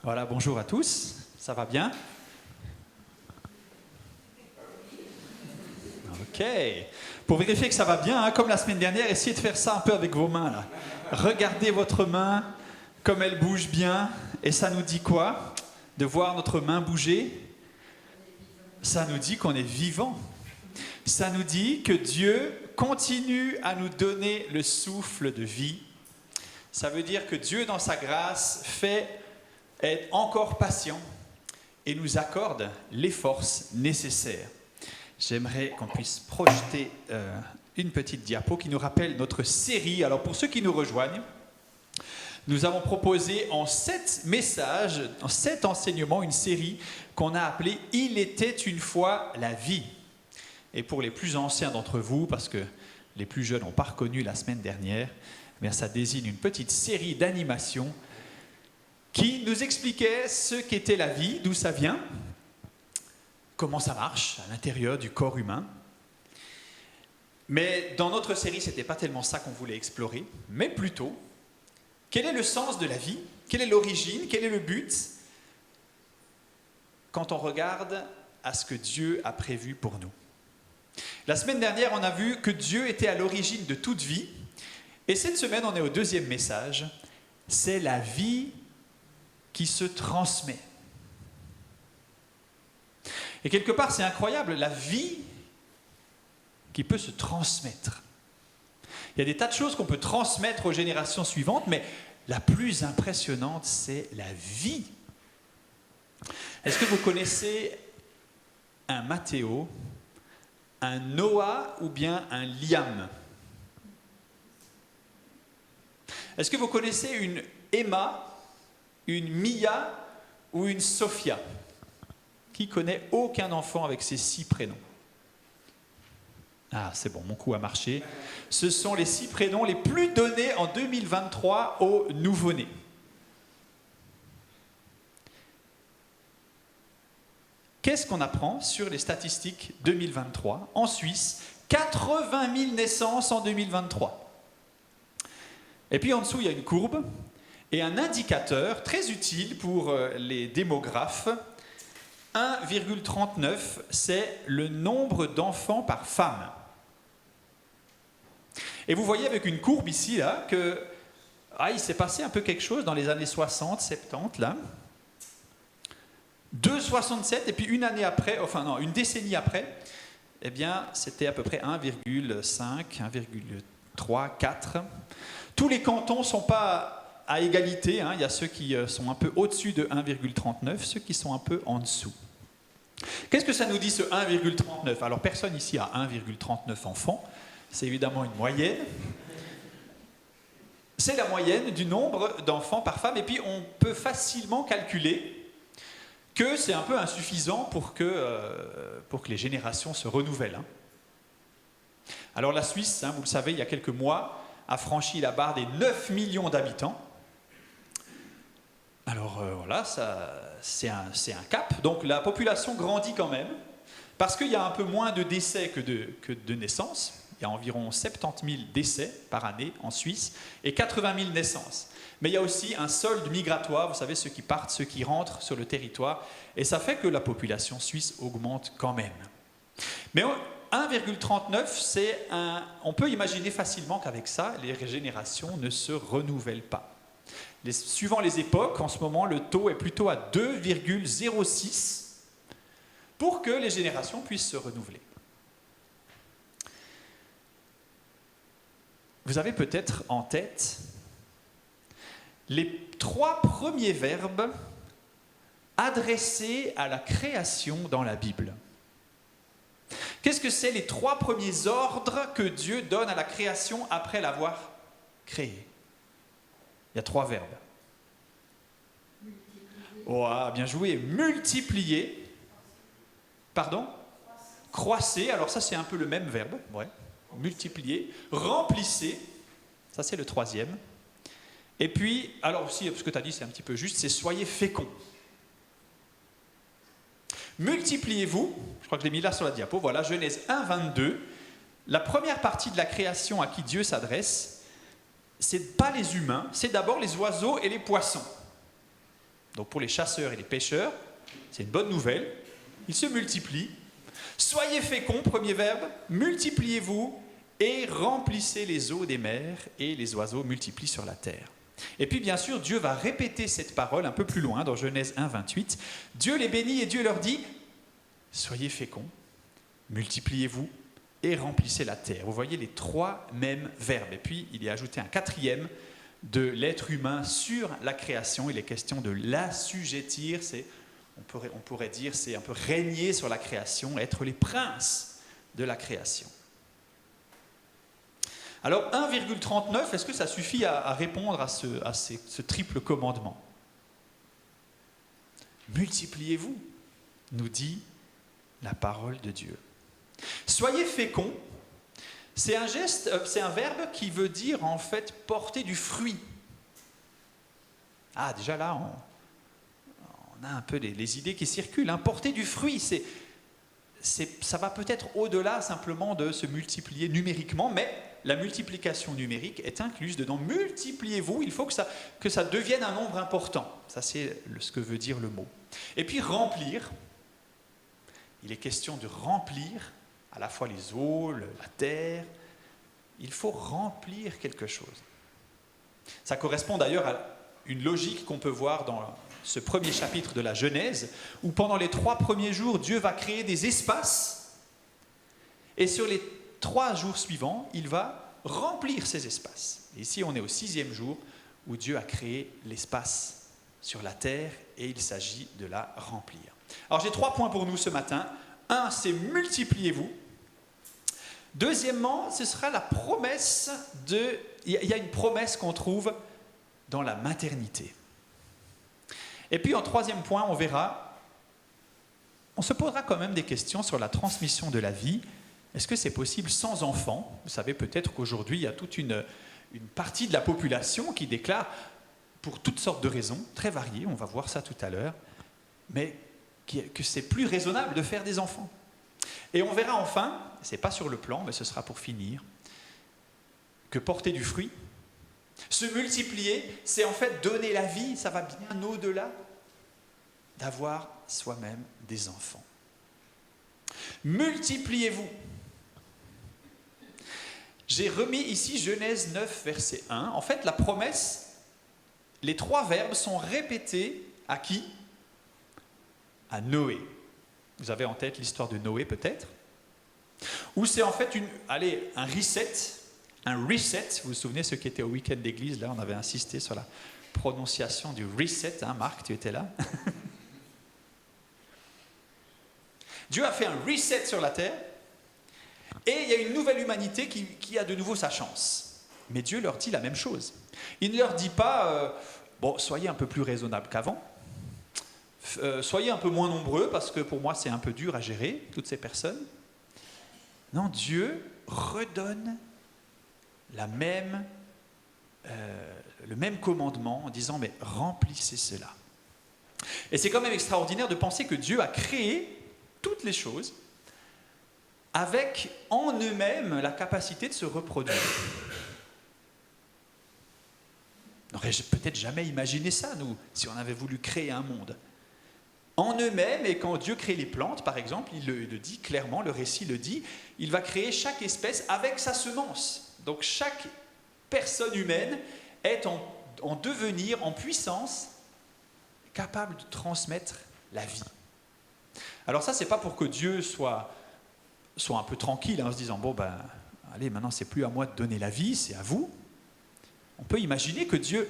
Voilà, bonjour à tous, ça va bien? Ok, pour vérifier que ça va bien, comme la semaine dernière, essayez de faire ça un peu avec vos mains là. Regardez votre main, comme elle bouge bien, et ça nous dit quoi? De voir notre main bouger? Ça nous dit qu'on est vivant. Ça nous dit que Dieu continue à nous donner le souffle de vie. Ça veut dire que Dieu, dans sa grâce, est encore patient et nous accorde les forces nécessaires. J'aimerais qu'on puisse projeter une petite diapo qui nous rappelle notre série. Alors pour ceux qui nous rejoignent, nous avons proposé en 7 messages, en 7 enseignements, une série qu'on a appelée « Il était une fois la vie ». Et pour les plus anciens d'entre vous, parce que les plus jeunes n'ont pas reconnu la semaine dernière, mais ça désigne une petite série d'animations qui nous expliquait ce qu'était la vie, d'où ça vient, comment ça marche à l'intérieur du corps humain. Mais dans notre série, ce n'était pas tellement ça qu'on voulait explorer, mais plutôt, quel est le sens de la vie? Quelle est l'origine? Quel est le but? Quand on regarde à ce que Dieu a prévu pour nous. La semaine dernière, on a vu que Dieu était à l'origine de toute vie. Et cette semaine, on est au deuxième message. C'est la vie qui se transmet. Et quelque part, c'est incroyable, la vie qui peut se transmettre. Il y a des tas de choses qu'on peut transmettre aux générations suivantes, mais la plus impressionnante, c'est la vie. Est-ce que vous connaissez un Mathéo, un Noah ou bien un Liam? Est-ce que vous connaissez une Emma, une Mia ou une Sophia? Qui connaît aucun enfant avec ces 6 prénoms? Ah, c'est bon, mon coup a marché. Ce sont les 6 prénoms les plus donnés en 2023 aux nouveau-nés. Qu'est-ce qu'on apprend sur les statistiques 2023? En Suisse, 80 000 naissances en 2023. Et puis en dessous, il y a une courbe et un indicateur très utile pour les démographes. 1,39, c'est le nombre d'enfants par femme. Et vous voyez avec une courbe ici, là, que il s'est passé un peu quelque chose dans les années 60, 70, là. 2,67, et puis une décennie après, eh bien, c'était à peu près 1,5, 1,3, 4. Tous les cantons ne sont pas à égalité, il y a ceux qui sont un peu au-dessus de 1,39, ceux qui sont un peu en dessous. Qu'est-ce que ça nous dit ce 1,39? Alors personne ici a 1,39 enfants, c'est évidemment une moyenne. C'est la moyenne du nombre d'enfants par femme, et puis on peut facilement calculer que c'est un peu insuffisant pour que les générations se renouvellent. Alors la Suisse, vous le savez, il y a quelques mois, a franchi la barre des 9 millions d'habitants. Alors voilà, c'est un cap. Donc la population grandit quand même, parce qu'il y a un peu moins de décès que de naissances. Il y a environ 70 000 décès par année en Suisse et 80 000 naissances. Mais il y a aussi un solde migratoire, vous savez, ceux qui partent, ceux qui rentrent sur le territoire, et ça fait que la population suisse augmente quand même. Mais 1,39, on peut imaginer facilement qu'avec ça, les générations ne se renouvellent pas. Suivant les époques, en ce moment, le taux est plutôt à 2,06 pour que les générations puissent se renouveler. Vous avez peut-être en tête les 3 premiers verbes adressés à la création dans la Bible. Qu'est-ce que c'est les 3 premiers ordres que Dieu donne à la création après l'avoir créée? Il y a 3 verbes. Oh, bien joué. Multiplier. Pardon? Croissez. Alors ça, c'est un peu le même verbe. Ouais. Multiplier. Remplissez. Ça, c'est le 3e. Et puis, alors aussi, ce que tu as dit, c'est un petit peu juste, c'est soyez féconds. Multipliez-vous. Je crois que je l'ai mis là sur la diapo. Voilà, Genèse 1, 22. La première partie de la création à qui Dieu s'adresse, c'est pas les humains, c'est d'abord les oiseaux et les poissons. Donc pour les chasseurs et les pêcheurs, c'est une bonne nouvelle. Ils se multiplient. Soyez féconds, premier verbe, multipliez-vous et remplissez les eaux des mers et les oiseaux multiplient sur la terre. Et puis bien sûr, Dieu va répéter cette parole un peu plus loin dans Genèse 1, 28. Dieu les bénit et Dieu leur dit, soyez féconds, multipliez-vous et remplissez la terre. Vous voyez les trois mêmes verbes. Et puis il y a ajouté un quatrième de l'être humain sur la création. Il est question de l'assujettir, on pourrait dire, c'est un peu régner sur la création, être les princes de la création. Alors 1,39, est-ce que ça suffit à répondre à ce triple commandement? Multipliez-vous, nous dit la parole de Dieu. Soyez féconds, c'est un verbe qui veut dire en fait porter du fruit. Ah, déjà là, on a un peu les idées qui circulent. Hein. Porter du fruit, ça va peut-être au-delà simplement de se multiplier numériquement, mais la multiplication numérique est incluse dedans. Multipliez-vous, il faut que ça devienne un nombre important. Ça, c'est ce que veut dire le mot. Et puis remplir, il est question de remplir à la fois les eaux, la terre. Il faut remplir quelque chose. Ça correspond d'ailleurs à une logique qu'on peut voir dans ce premier chapitre de la Genèse, où pendant les 3 premiers jours, Dieu va créer des espaces, et sur les 3 jours suivants, il va remplir ces espaces. Et ici, on est au 6e jour, où Dieu a créé l'espace sur la terre, et il s'agit de la remplir. Alors j'ai 3 points pour nous ce matin. 1, c'est multipliez-vous. Deuxièmement, ce sera la promesse il y a une promesse qu'on trouve dans la maternité. Et puis en 3e point, on verra, on se posera quand même des questions sur la transmission de la vie. Est-ce que c'est possible sans enfant? Vous savez peut-être qu'aujourd'hui, il y a toute une partie de la population qui déclare, pour toutes sortes de raisons, très variées, on va voir ça tout à l'heure, mais que c'est plus raisonnable de faire des enfants. Et on verra enfin, ce n'est pas sur le plan, mais ce sera pour finir, que porter du fruit, se multiplier, c'est en fait donner la vie, ça va bien au-delà d'avoir soi-même des enfants. Multipliez-vous. J'ai remis ici Genèse 9, verset 1. En fait, la promesse, les 3 verbes sont répétés à qui? À Noé. Vous avez en tête l'histoire de Noé peut-être? Ou c'est en fait un reset. Un reset, vous vous souvenez ce qui était au week-end d'église, là on avait insisté sur la prononciation du reset, hein, Marc, tu étais là. Dieu a fait un reset sur la terre, et il y a une nouvelle humanité qui a de nouveau sa chance. Mais Dieu leur dit la même chose. Il ne leur dit pas, soyez un peu plus raisonnables qu'avant, soyez un peu moins nombreux, parce que pour moi c'est un peu dur à gérer, toutes ces personnes. Non, Dieu redonne le même commandement en disant, mais remplissez cela. Et c'est quand même extraordinaire de penser que Dieu a créé toutes les choses avec en eux-mêmes la capacité de se reproduire. On n'aurait peut-être jamais imaginé ça, nous, si on avait voulu créer un monde. En eux-mêmes, et quand Dieu crée les plantes, par exemple, il le dit clairement, le récit le dit, il va créer chaque espèce avec sa semence. Donc chaque personne humaine est en devenir, en puissance, capable de transmettre la vie. Alors ça, c'est pas pour que Dieu soit un peu tranquille, en se disant, allez, maintenant c'est plus à moi de donner la vie, c'est à vous. On peut imaginer que Dieu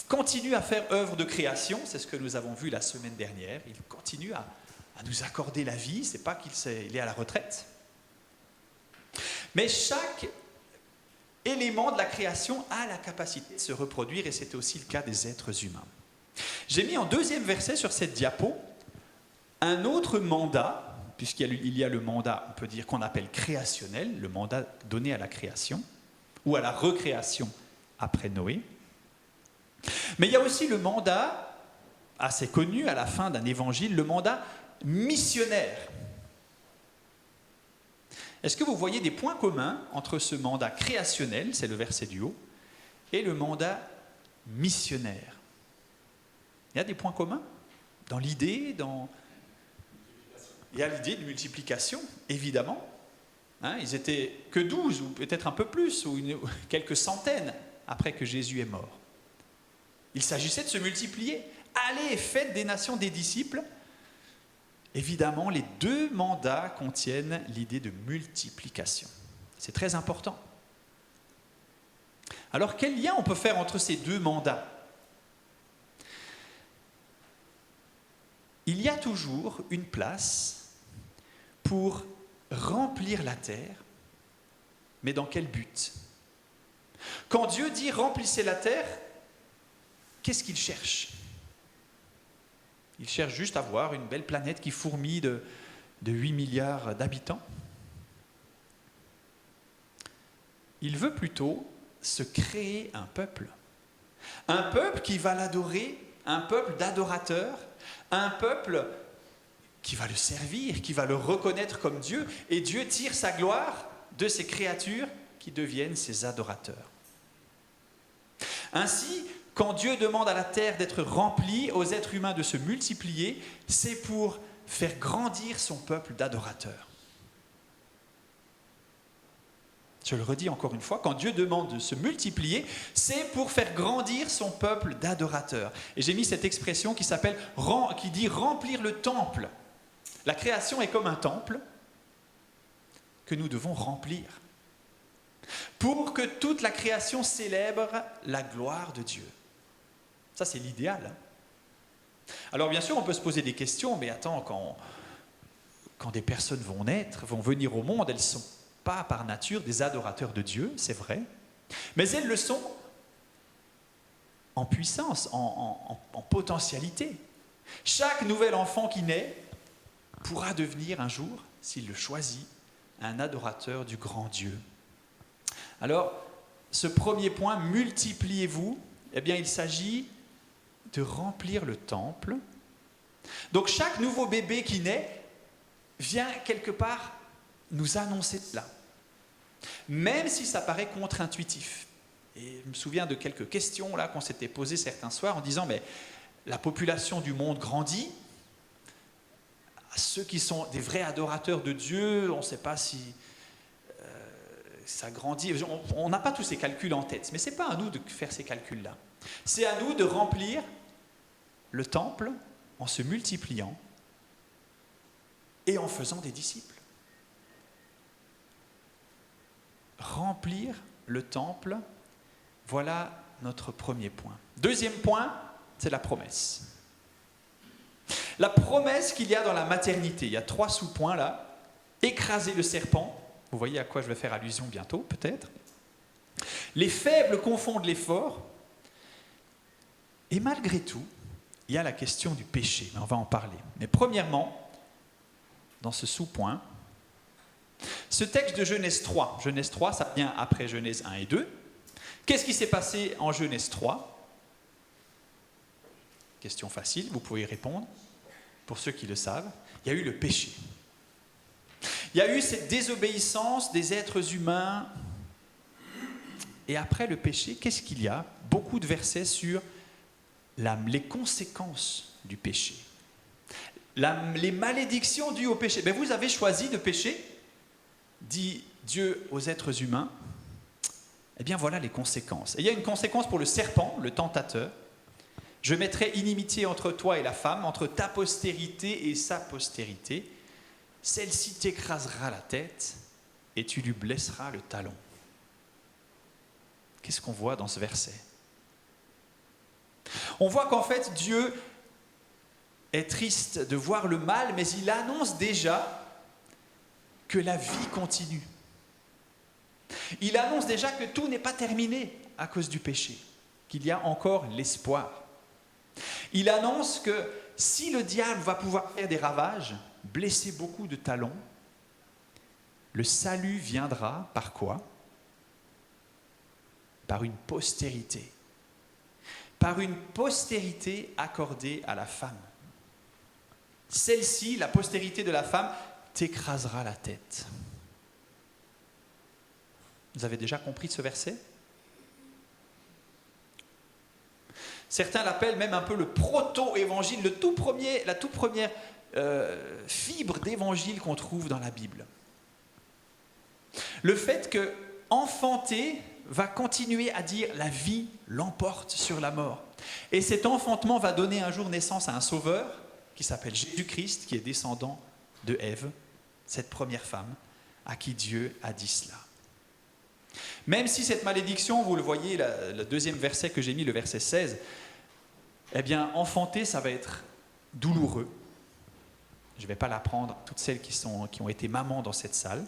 continue à faire œuvre de création, c'est ce que nous avons vu la semaine dernière, il continue à nous accorder la vie, c'est pas qu'il est à la retraite. Mais chaque élément de la création a la capacité de se reproduire, et c'est aussi le cas des êtres humains. J'ai mis en 2e verset sur cette diapo un autre mandat, puisqu'il y a le mandat, on peut dire qu'on appelle créationnel, le mandat donné à la création, ou à la recréation après Noé. Mais il y a aussi le mandat, assez connu à la fin d'un évangile, le mandat missionnaire. Est-ce que vous voyez des points communs entre ce mandat créationnel, c'est le verset du haut, et le mandat missionnaire? Il y a des points communs dans l'idée, Il y a l'idée de multiplication, évidemment. Hein, ils étaient que 12, ou peut-être un peu plus, ou quelques centaines après que Jésus est mort. Il s'agissait de se multiplier. Allez, faites des nations des disciples. Évidemment, les deux mandats contiennent l'idée de multiplication. C'est très important. Alors, quel lien on peut faire entre ces deux mandats ? Il y a toujours une place pour remplir la terre, mais dans quel but ? Quand Dieu dit « remplissez la terre », qu'est-ce qu'il cherche ? Il cherche juste à voir une belle planète qui fourmille de 8 milliards d'habitants. Il veut plutôt se créer un peuple qui va l'adorer, un peuple d'adorateurs, un peuple qui va le servir, qui va le reconnaître comme Dieu, et Dieu tire sa gloire de ces créatures qui deviennent ses adorateurs. Ainsi, quand Dieu demande à la terre d'être remplie, aux êtres humains de se multiplier, c'est pour faire grandir son peuple d'adorateurs. Je le redis encore une fois, quand Dieu demande de se multiplier, c'est pour faire grandir son peuple d'adorateurs. Et j'ai mis cette expression qui dit remplir le temple. La création est comme un temple que nous devons remplir pour que toute la création célèbre la gloire de Dieu. Ça, c'est l'idéal. Alors bien sûr, on peut se poser des questions, mais attends, quand des personnes vont naître, vont venir au monde, elles ne sont pas par nature des adorateurs de Dieu, c'est vrai, mais elles le sont en puissance, en potentialité. Chaque nouvel enfant qui naît pourra devenir un jour, s'il le choisit, un adorateur du grand Dieu. Alors, ce premier point, multipliez-vous, eh bien, il s'agit de remplir le temple. Donc, chaque nouveau bébé qui naît vient quelque part nous annoncer cela, même si ça paraît contre-intuitif. Et je me souviens de quelques questions là qu'on s'était posées certains soirs en disant, mais la population du monde grandit, ceux qui sont des vrais adorateurs de Dieu, on ne sait pas si ça grandit. On n'a pas tous ces calculs en tête, mais ce n'est pas à nous de faire ces calculs-là. C'est à nous de remplir le temple en se multipliant et en faisant des disciples. Remplir le temple, voilà notre premier point. Deuxième point, c'est la promesse. La promesse qu'il y a dans la maternité. Il y a 3 sous-points là. Écraser le serpent. Vous voyez à quoi je vais faire allusion bientôt, peut-être. Les faibles confondent les forts. Et malgré tout, il y a la question du péché. On va en parler. Mais premièrement, dans ce sous-point, ce texte de Genèse 3. Genèse 3, ça vient après Genèse 1 et 2. Qu'est-ce qui s'est passé en Genèse 3 ? Question facile, vous pouvez y répondre. Pour ceux qui le savent, il y a eu le péché. Il y a eu cette désobéissance des êtres humains. Et après le péché, qu'est-ce qu'il y a ? Beaucoup de versets sur les conséquences du péché. Les malédictions dues au péché. Mais vous avez choisi de pécher, dit Dieu aux êtres humains. Eh bien voilà les conséquences. Et il y a une conséquence pour le serpent, le tentateur. Je mettrai inimitié entre toi et la femme, entre ta postérité et sa postérité. Celle-ci t'écrasera la tête et tu lui blesseras le talon. Qu'est-ce qu'on voit dans ce verset ? On voit qu'en fait, Dieu est triste de voir le mal, mais il annonce déjà que la vie continue. Il annonce déjà que tout n'est pas terminé à cause du péché, qu'il y a encore l'espoir. Il annonce que si le diable va pouvoir faire des ravages, blesser beaucoup de talons, le salut viendra par quoi ? Par une postérité. Par une postérité accordée à la femme. Celle-ci, la postérité de la femme, t'écrasera la tête. Vous avez déjà compris ce verset ? Certains l'appellent même un peu le proto-évangile, la toute première fibre d'évangile qu'on trouve dans la Bible. Le fait que enfanter va continuer à dire la vie l'emporte sur la mort. Et cet enfantement va donner un jour naissance à un sauveur qui s'appelle Jésus-Christ, qui est descendant de Ève, cette première femme à qui Dieu a dit cela. Même si cette malédiction, vous le voyez, le deuxième verset que j'ai mis, le verset 16, eh bien, enfanter, ça va être douloureux. Je ne vais pas l'apprendre à toutes celles qui ont été mamans dans cette salle.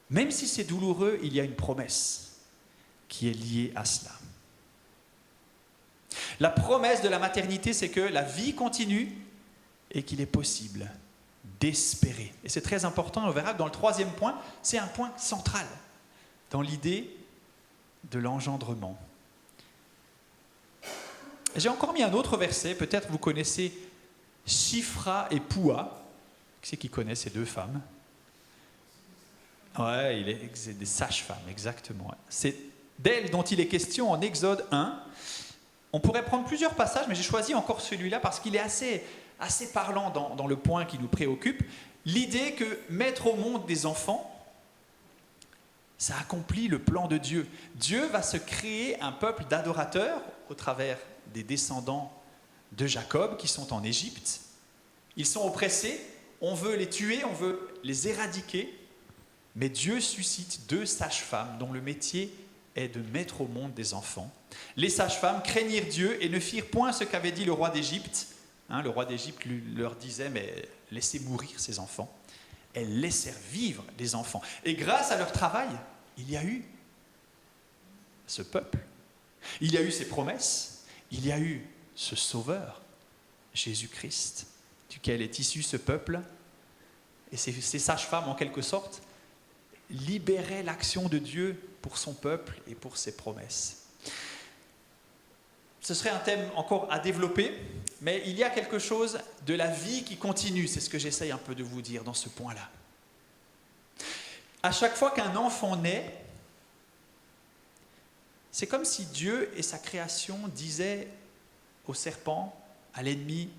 Même si c'est douloureux, il y a une promesse qui est liée à cela. La promesse de la maternité, c'est que la vie continue et qu'il est possible d'espérer. Et c'est très important, on verra que dans le troisième point, c'est un point central dans l'idée de l'engendrement. J'ai encore mis un autre verset, peut-être vous connaissez Shifra et Poua. Qui c'est qui connaît ces deux femmes? Ouais, c'est des sages-femmes, exactement. C'est d'elles dont il est question en Exode 1. On pourrait prendre plusieurs passages, mais j'ai choisi encore celui-là parce qu'il est assez parlant dans le point qui nous préoccupe. L'idée que mettre au monde des enfants, ça accomplit le plan de Dieu. Dieu va se créer un peuple d'adorateurs au travers des descendants de Jacob qui sont en Égypte. Ils sont oppressés, on veut les tuer, on veut les éradiquer. Mais Dieu suscite 2 sages-femmes dont le métier est de mettre au monde des enfants. Les sages-femmes craignirent Dieu et ne firent point ce qu'avait dit le roi d'Égypte. Le roi d'Égypte leur disait, mais laissez mourir ces enfants. Elles laissèrent vivre les enfants. Et grâce à leur travail, il y a eu ce peuple. Il y a eu ces promesses. Il y a eu ce sauveur, Jésus-Christ, duquel est issu ce peuple. Et ces sages-femmes, en quelque sorte, libérait l'action de Dieu pour son peuple et pour ses promesses. Ce serait un thème encore à développer, mais il y a quelque chose de la vie qui continue, c'est ce que j'essaye un peu de vous dire dans ce point-là. À chaque fois qu'un enfant naît, c'est comme si Dieu et sa création disaient au serpent, à l'ennemi,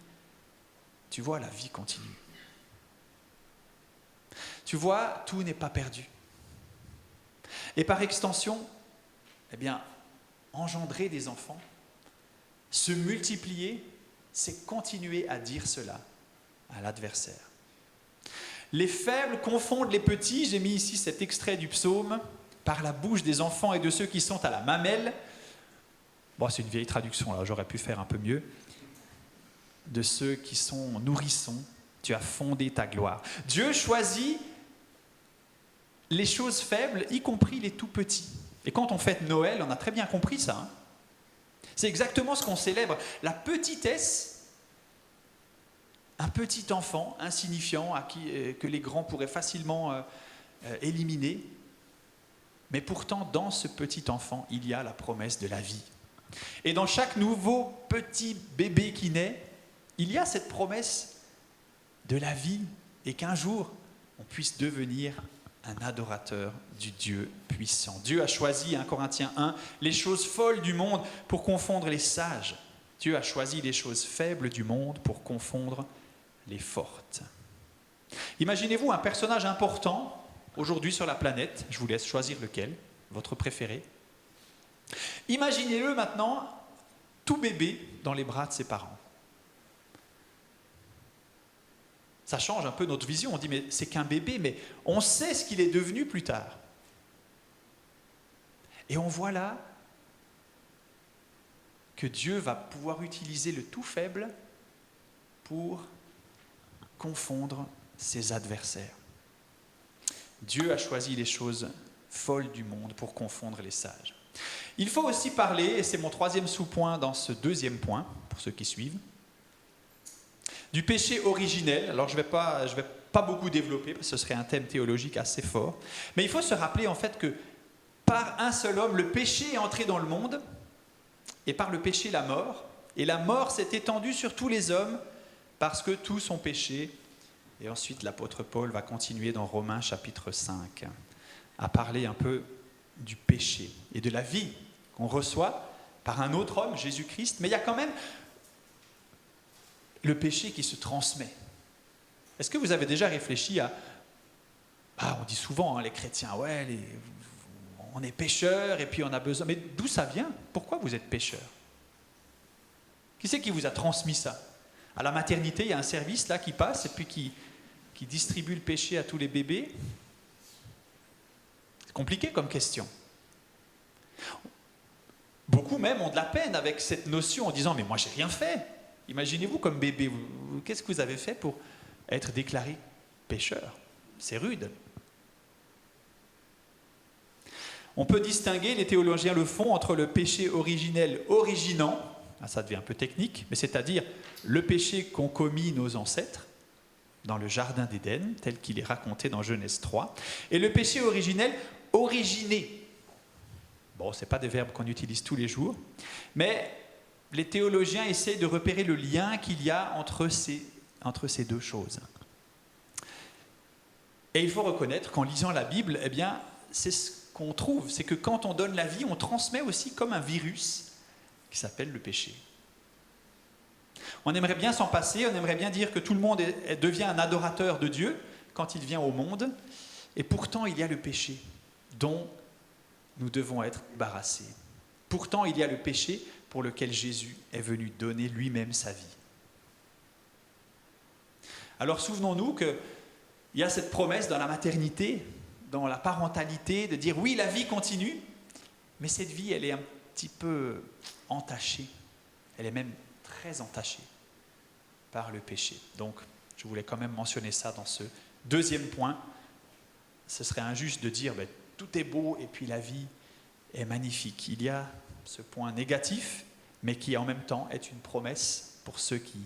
tu vois, la vie continue. Tu vois, tout n'est pas perdu. Et par extension, eh bien, engendrer des enfants, se multiplier, c'est continuer à dire cela à l'adversaire. Les faibles confondent les petits, j'ai mis ici cet extrait du psaume, par la bouche des enfants et de ceux qui sont à la mamelle. Bon, c'est une vieille traduction, là, j'aurais pu faire un peu mieux. De ceux qui sont nourrissons, tu as fondé ta gloire. Dieu choisit les choses faibles, y compris les tout petits. Et quand on fête Noël, on a très bien compris ça. Hein. C'est exactement ce qu'on célèbre. La petitesse, un petit enfant insignifiant que les grands pourraient facilement éliminer. Mais pourtant, dans ce petit enfant, il y a la promesse de la vie. Et dans chaque nouveau petit bébé qui naît, il y a cette promesse de la vie et qu'un jour, on puisse devenir un adorateur du Dieu puissant. Dieu a choisi, 1 Corinthiens 1, les choses folles du monde pour confondre les sages. Dieu a choisi les choses faibles du monde pour confondre les fortes. Imaginez-vous un personnage important aujourd'hui sur la planète, je vous laisse choisir lequel, votre préféré. Imaginez-le maintenant, tout bébé dans les bras de ses parents. Ça change un peu notre vision, on dit mais c'est qu'un bébé, mais on sait ce qu'il est devenu plus tard. Et on voit là que Dieu va pouvoir utiliser le tout faible pour confondre ses adversaires. Dieu a choisi les choses folles du monde pour confondre les sages. Il faut aussi parler, et c'est mon 3e sous-point dans ce 2e point, pour ceux qui suivent, du péché originel. Alors je vais pas beaucoup développer, parce que ce serait un thème théologique assez fort. Mais il faut se rappeler en fait que par un seul homme, le péché est entré dans le monde, et par le péché, la mort. Et la mort s'est étendue sur tous les hommes, parce que tous ont péché. Et ensuite, l'apôtre Paul va continuer dans Romains chapitre 5, à parler un peu du péché et de la vie qu'on reçoit par un autre homme, Jésus-Christ, mais il y a quand même le péché qui se transmet. Est-ce que vous avez déjà réfléchi à... on dit souvent, les chrétiens, on est pécheurs et puis on a besoin... Mais d'où ça vient? Pourquoi vous êtes pécheurs? Qui c'est qui vous a transmis ça? À la maternité, il y a un service là qui passe et puis qui distribue le péché à tous les bébés. C'est compliqué comme question. Beaucoup même ont de la peine avec cette notion en disant « mais moi j'ai rien fait ». Imaginez-vous comme bébé, qu'est-ce que vous avez fait pour être déclaré pécheur? C'est rude. On peut distinguer, les théologiens le font, entre le péché originel originant, ça devient un peu technique, mais c'est-à-dire le péché qu'ont commis nos ancêtres dans le jardin d'Éden, tel qu'il est raconté dans Genèse 3, et le péché originel originé. Bon, ce n'est pas des verbes qu'on utilise tous les jours, mais les théologiens essaient de repérer le lien qu'il y a entre ces deux choses. Et il faut reconnaître qu'en lisant la Bible, c'est ce qu'on trouve, c'est que quand on donne la vie, on transmet aussi comme un virus qui s'appelle le péché. On aimerait bien s'en passer, on aimerait bien dire que tout le monde devient un adorateur de Dieu quand il vient au monde, et pourtant il y a le péché dont nous devons être débarrassés. Pourtant il y a le péché pour lequel Jésus est venu donner lui-même sa vie. Alors souvenons-nous qu'il y a cette promesse dans la maternité, dans la parentalité, de dire oui, la vie continue, mais cette vie, elle est un petit peu entachée. Elle est même très entachée par le péché. Donc, je voulais quand même mentionner ça dans ce deuxième point. Ce serait injuste de dire tout est beau et puis la vie est magnifique. Il y a ce point négatif, mais qui en même temps est une promesse pour ceux qui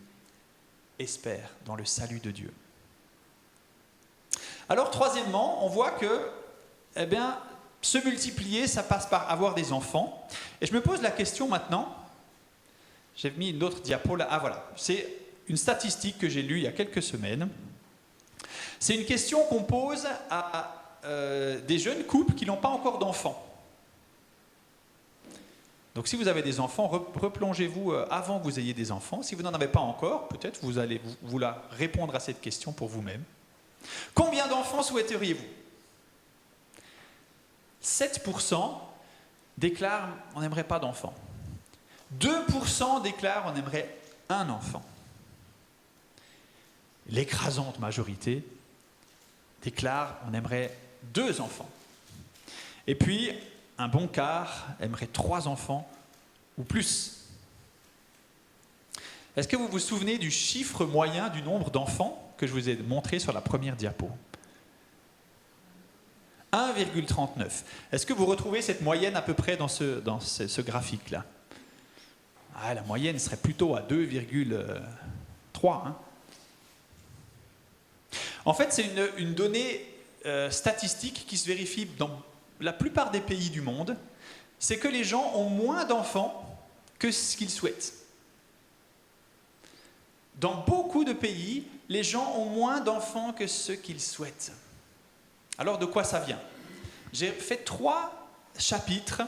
espèrent dans le salut de Dieu. Alors, troisièmement, on voit que, se multiplier, ça passe par avoir des enfants. Et je me pose la question maintenant, j'ai mis une autre diapo là, voilà, c'est une statistique que j'ai lue il y a quelques semaines. C'est une question qu'on pose à des jeunes couples qui n'ont pas encore d'enfants. Donc si vous avez des enfants, replongez-vous avant que vous ayez des enfants. Si vous n'en avez pas encore, peut-être vous allez vouloir répondre à cette question pour vous-même. Combien d'enfants souhaiteriez-vous? 7% déclarent on n'aimerait pas d'enfants. 2% déclarent on aimerait un enfant. L'écrasante majorité déclare on aimerait 2 enfants. Et puis, un bon quart aimerait 3 enfants ou plus. Est-ce que vous vous souvenez du chiffre moyen du nombre d'enfants que je vous ai montré sur la première diapo? 1,39. Est-ce que vous retrouvez cette moyenne à peu près dans ce graphique-là? La moyenne serait plutôt à 2,3. En fait, c'est une donnée statistique qui se vérifie dans la plupart des pays du monde. C'est que les gens ont moins d'enfants que ce qu'ils souhaitent. Dans beaucoup de pays, les gens ont moins d'enfants que ce qu'ils souhaitent. Alors, de quoi ça vient? J'ai fait 3 chapitres.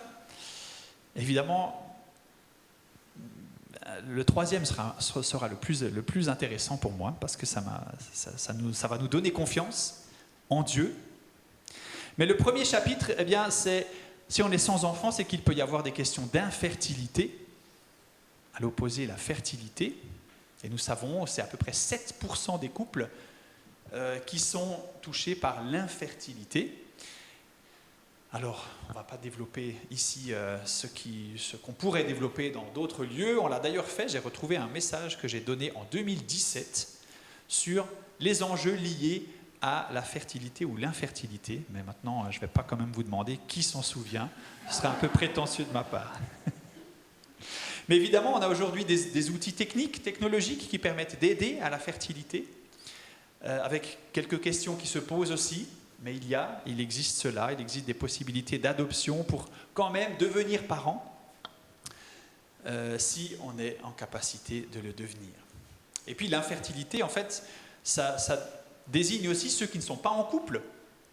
Évidemment, le 3e sera le plus intéressant pour moi, parce que ça va nous donner confiance en Dieu. Mais le premier chapitre, c'est, si on est sans enfants, c'est qu'il peut y avoir des questions d'infertilité. À l'opposé, la fertilité. Et nous savons, c'est à peu près 7% des couples qui sont touchés par l'infertilité. Alors, on ne va pas développer ici ce qu'on pourrait développer dans d'autres lieux. On l'a d'ailleurs fait, j'ai retrouvé un message que j'ai donné en 2017 sur les enjeux liés à la fertilité ou l'infertilité. Mais maintenant, je ne vais pas quand même vous demander qui s'en souvient. Ce serait un peu prétentieux de ma part. Mais évidemment, on a aujourd'hui des outils technologiques qui permettent d'aider à la fertilité, avec quelques questions qui se posent aussi. Mais il existe cela, il existe des possibilités d'adoption pour quand même devenir parent, si on est en capacité de le devenir. Et puis l'infertilité, en fait, ça désigne aussi ceux qui ne sont pas en couple,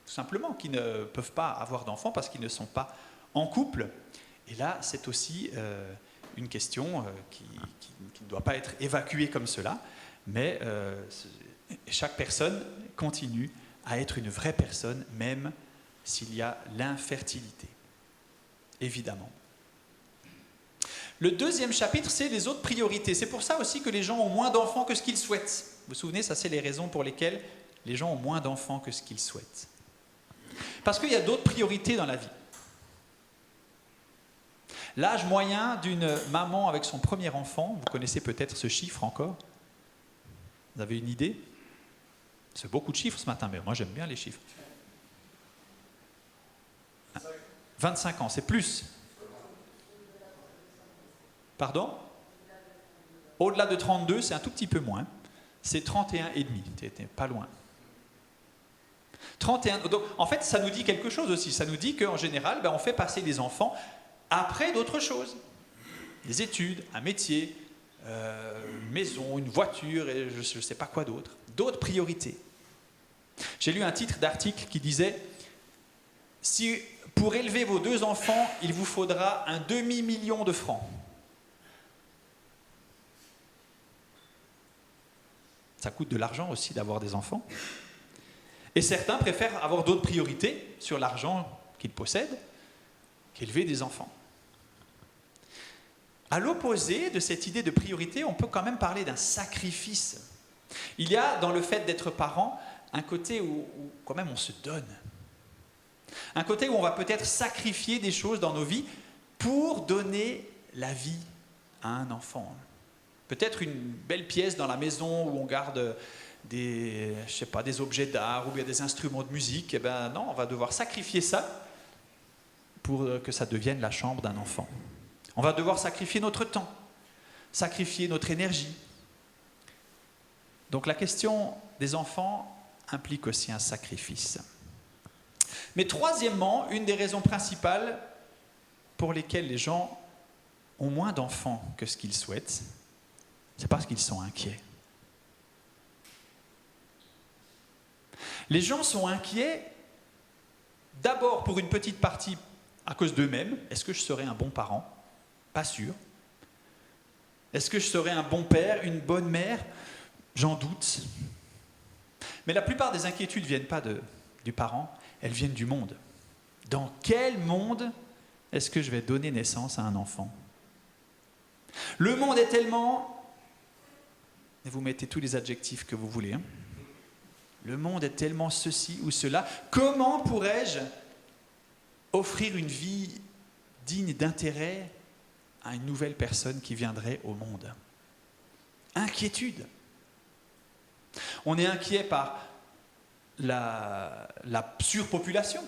tout simplement, qui ne peuvent pas avoir d'enfants parce qu'ils ne sont pas en couple. Et là, c'est aussi une question qui ne doit pas être évacuée comme cela, mais chaque personne continue à être une vraie personne, même s'il y a l'infertilité, évidemment. Le deuxième chapitre, c'est les autres priorités. C'est pour ça aussi que les gens ont moins d'enfants que ce qu'ils souhaitent. Vous vous souvenez, ça c'est les raisons pour lesquelles les gens ont moins d'enfants que ce qu'ils souhaitent. Parce qu'il y a d'autres priorités dans la vie. L'âge moyen d'une maman avec son premier enfant, vous connaissez peut-être ce chiffre encore? Vous avez une idée? C'est beaucoup de chiffres ce matin, mais moi j'aime bien les chiffres. 25 ans, c'est plus. Pardon? Au-delà de 32, c'est un tout petit peu moins. C'est 31 et demi, t'es pas loin. 31. Donc, en fait, ça nous dit quelque chose aussi. Ça nous dit qu'en général, on fait passer les enfants après d'autres choses. Des études, un métier, une maison, une voiture, et je ne sais pas quoi d'autre. D'autres priorités. J'ai lu un titre d'article qui disait « Si pour élever vos 2 enfants, il vous faudra un demi-million de francs. » Ça coûte de l'argent aussi d'avoir des enfants. Et certains préfèrent avoir d'autres priorités sur l'argent qu'ils possèdent qu'élever des enfants. À l'opposé de cette idée de priorité, on peut quand même parler d'un sacrifice. Il y a dans le fait d'être parent un côté où quand même on se donne. Un côté où on va peut-être sacrifier des choses dans nos vies pour donner la vie à un enfant. Peut-être une belle pièce dans la maison où on garde des objets d'art ou bien des instruments de musique. Eh bien non, on va devoir sacrifier ça pour que ça devienne la chambre d'un enfant. On va devoir sacrifier notre temps, sacrifier notre énergie. Donc la question des enfants implique aussi un sacrifice. Mais troisièmement, une des raisons principales pour lesquelles les gens ont moins d'enfants que ce qu'ils souhaitent, c'est parce qu'ils sont inquiets. Les gens sont inquiets d'abord pour une petite partie à cause d'eux-mêmes. Est-ce que je serai un bon parent? Pas sûr. Est-ce que je serai un bon père, une bonne mère? J'en doute. Mais la plupart des inquiétudes ne viennent pas du parent, elles viennent du monde. Dans quel monde est-ce que je vais donner naissance à un enfant? Le monde est tellement... Et vous mettez tous les adjectifs que vous voulez. Le monde est tellement ceci ou cela. Comment pourrais-je offrir une vie digne d'intérêt à une nouvelle personne qui viendrait au monde? Inquiétude. On est inquiet par la surpopulation.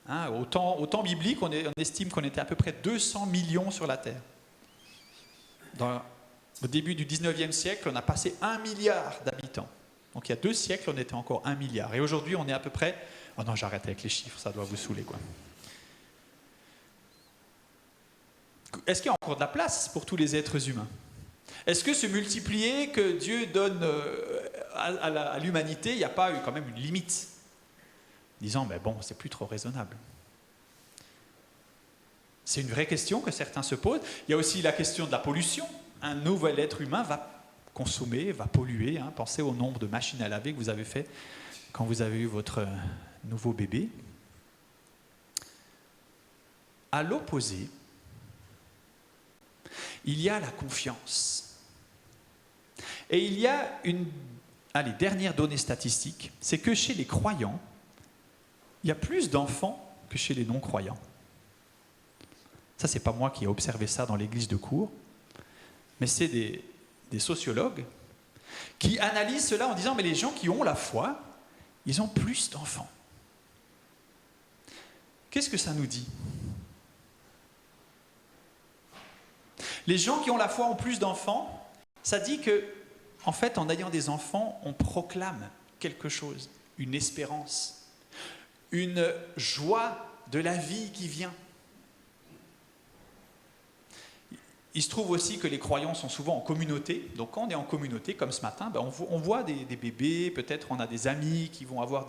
Au temps biblique, on estime qu'on était à peu près 200 millions sur la Terre. Au début du 19e siècle, on a passé 1 milliard d'habitants. Donc il y a 2 siècles, on était encore 1 milliard. Et aujourd'hui, on est à peu près... Oh non, j'arrête avec les chiffres, ça doit vous saouler, quoi. Est-ce qu'il y a encore de la place pour tous les êtres humains? Est-ce que se multiplier que Dieu donne à l'humanité, il n'y a pas eu quand même une limite? Disant, mais bon, c'est plus trop raisonnable. C'est une vraie question que certains se posent. Il y a aussi la question de la pollution. Un nouvel être humain va consommer, va polluer. Pensez au nombre de machines à laver que vous avez fait quand vous avez eu votre nouveau bébé. À l'opposé, il y a la confiance. Et il y a dernière donnée statistique, c'est que chez les croyants, il y a plus d'enfants que chez les non-croyants. Ça, c'est pas moi qui ai observé ça dans l'église de Cours, mais c'est des sociologues qui analysent cela en disant, mais les gens qui ont la foi, ils ont plus d'enfants. Qu'est-ce que ça nous dit? Les gens qui ont la foi ont plus d'enfants, ça dit que, en fait, en ayant des enfants, on proclame quelque chose, une espérance, une joie de la vie qui vient. Il se trouve aussi que les croyants sont souvent en communauté. Donc quand on est en communauté, comme ce matin, on voit des bébés, peut-être on a des amis qui vont avoir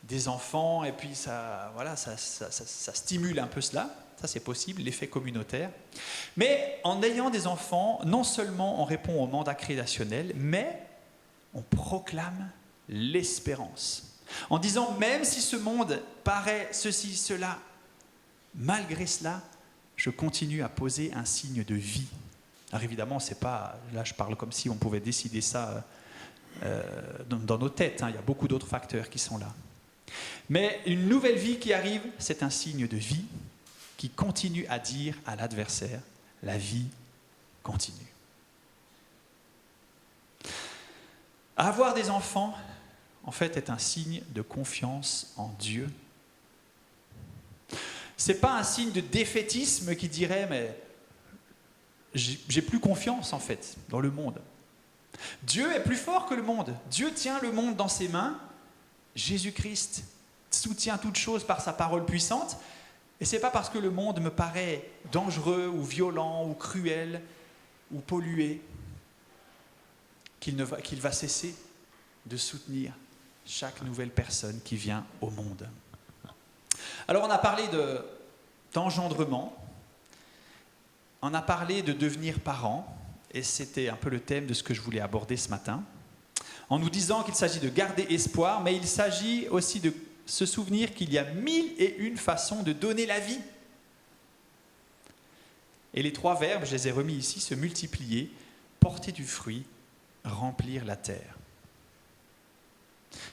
des enfants, et puis ça stimule un peu cela. Ça, c'est possible, l'effet communautaire. Mais en ayant des enfants, non seulement on répond au mandat créationnel, mais on proclame l'espérance. En disant, même si ce monde paraît ceci, cela, malgré cela, je continue à poser un signe de vie. Alors évidemment, c'est pas, là je parle comme si on pouvait décider ça dans nos têtes, hein. Il y a beaucoup d'autres facteurs qui sont là. Mais une nouvelle vie qui arrive, c'est un signe de vie qui continue à dire à l'adversaire, la vie continue. Avoir des enfants, en fait, est un signe de confiance en Dieu. Ce n'est pas un signe de défaitisme qui dirait, mais j'ai plus confiance, en fait, dans le monde. Dieu est plus fort que le monde. Dieu tient le monde dans ses mains. Jésus-Christ soutient toutes choses par sa parole puissante. Et ce n'est pas parce que le monde me paraît dangereux ou violent ou cruel ou pollué qu'il va cesser de soutenir chaque nouvelle personne qui vient au monde. Alors on a parlé d'engendrement, on a parlé de devenir parent, et c'était un peu le thème de ce que je voulais aborder ce matin, en nous disant qu'il s'agit de garder espoir, mais il s'agit aussi de se souvenir qu'il y a 1001 façons de donner la vie. Et les 3 verbes, je les ai remis ici, se multiplier, porter du fruit, remplir la terre.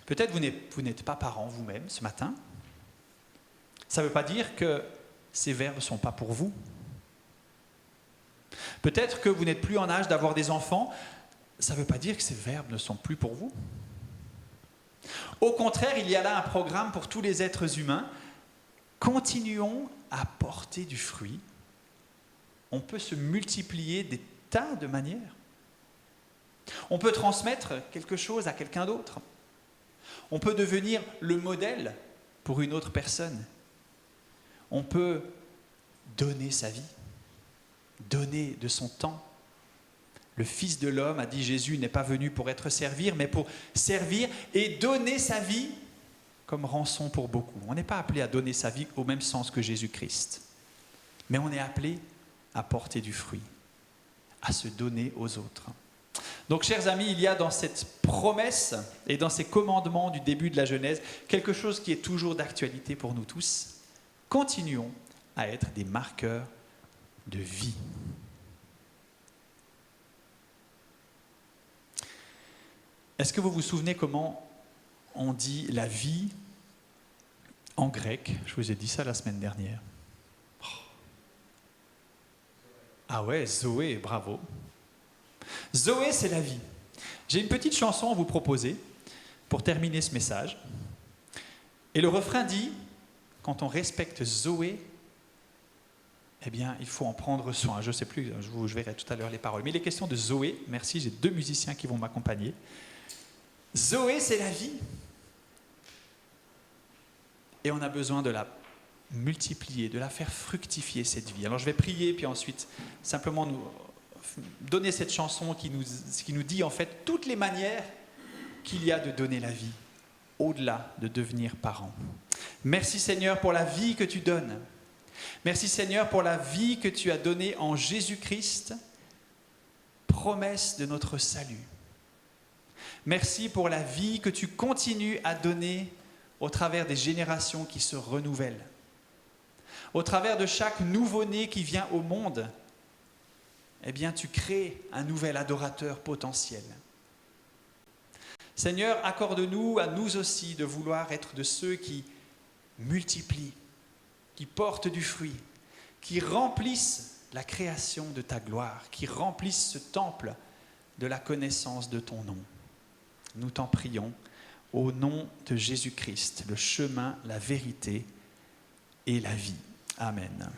Peut-être vous n'êtes pas parent vous-même ce matin. Ça ne veut pas dire que ces verbes ne sont pas pour vous. Peut-être que vous n'êtes plus en âge d'avoir des enfants. Ça ne veut pas dire que ces verbes ne sont plus pour vous. Au contraire, il y a là un programme pour tous les êtres humains. Continuons à porter du fruit. On peut se multiplier des tas de manières. On peut transmettre quelque chose à quelqu'un d'autre. On peut devenir le modèle pour une autre personne. On peut donner sa vie, donner de son temps. Le Fils de l'homme, a dit Jésus, n'est pas venu pour être servir, mais pour servir et donner sa vie comme rançon pour beaucoup. On n'est pas appelé à donner sa vie au même sens que Jésus-Christ, mais on est appelé à porter du fruit, à se donner aux autres. Donc, chers amis, il y a dans cette promesse et dans ces commandements du début de la Genèse quelque chose qui est toujours d'actualité pour nous tous. Continuons à être des marqueurs de vie. Est-ce que vous vous souvenez comment on dit la vie en grec? Je vous ai dit ça la semaine dernière. Ah ouais, Zoé, bravo. Zoé, c'est la vie. J'ai une petite chanson à vous proposer pour terminer ce message. Et le refrain dit, quand on respecte Zoé, eh bien, il faut en prendre soin. Je ne sais plus, je verrai tout à l'heure les paroles. Mais il est question de Zoé. Merci, j'ai 2 musiciens qui vont m'accompagner. Zoé, c'est la vie. Et on a besoin de la multiplier, de la faire fructifier, cette vie. Alors je vais prier, puis ensuite simplement nous donner cette chanson qui nous dit en fait toutes les manières qu'il y a de donner la vie, au-delà de devenir parent. Merci Seigneur pour la vie que tu donnes. Merci Seigneur pour la vie que tu as donnée en Jésus-Christ, promesse de notre salut. Merci pour la vie que tu continues à donner au travers des générations qui se renouvellent. Au travers de chaque nouveau-né qui vient au monde, eh bien, tu crées un nouvel adorateur potentiel. Seigneur, accorde-nous à nous aussi de vouloir être de ceux qui multiplient, qui portent du fruit, qui remplissent la création de ta gloire, qui remplissent ce temple de la connaissance de ton nom. Nous t'en prions au nom de Jésus-Christ, le chemin, la vérité et la vie. Amen.